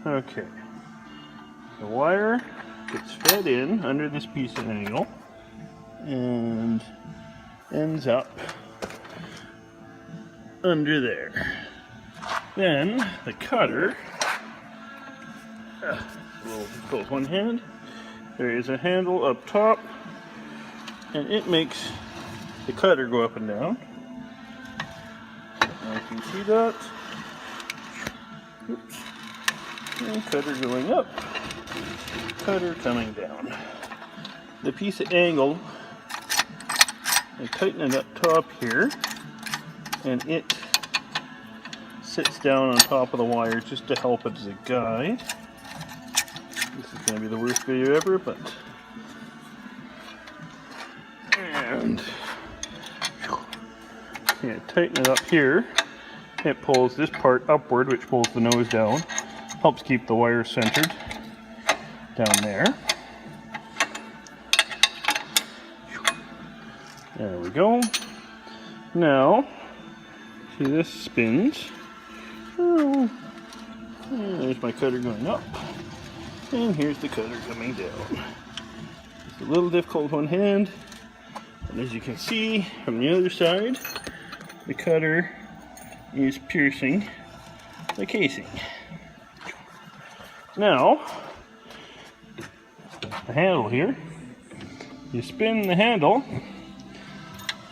Okay. The wire gets fed in under this piece of angle and ends up under there. Then the cutter, a little difficult with one hand, there is a handle up top and it makes the cutter go up and down. Now you can see that. Oops. And cutter going up, cutter coming down. The piece of angle, I tighten it up top here, and it sits down on top of the wire just to help it as a guide. This is going to be the worst video ever, but... And... Yeah, tighten it up here. It pulls this part upward, which pulls the nose down. Helps keep the wire centered down there. There we go. Now, see this spins. Oh, there's my cutter going up. And here's the cutter coming down. It's a little difficult with one hand. And as you can see from the other side, the cutter is piercing the casing. Now, the handle here, you spin the handle,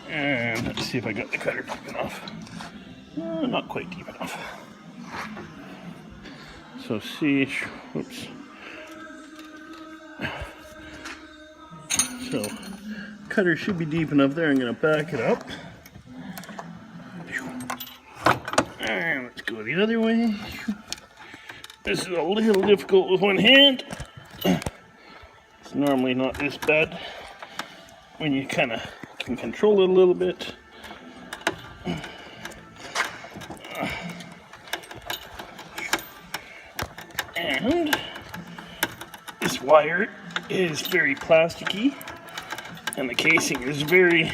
and let's see if I got the cutter deep enough. Not quite deep enough. So see, oops. So, cutter should be deep enough there. I'm going to back it up. And let's go the other way. This is a little difficult with one hand. It's normally not this bad when you kind of can control it a little bit. And this wire is very plasticky and the casing is very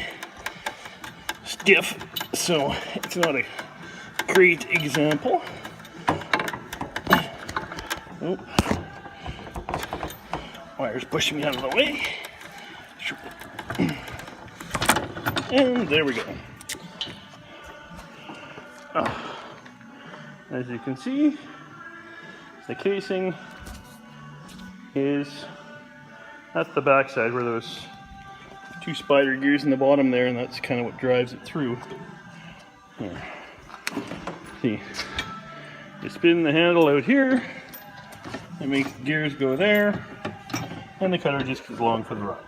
stiff, so it's not a great example. Oh. Wire's pushing me out of the way. And there we go. As you can see, the casing is, that's the back side where those two spider gears in the bottom there, and that's kind of what drives it through. Here. See, you spin the handle out here, it makes the gears go there, and the cutter just goes along for the ride.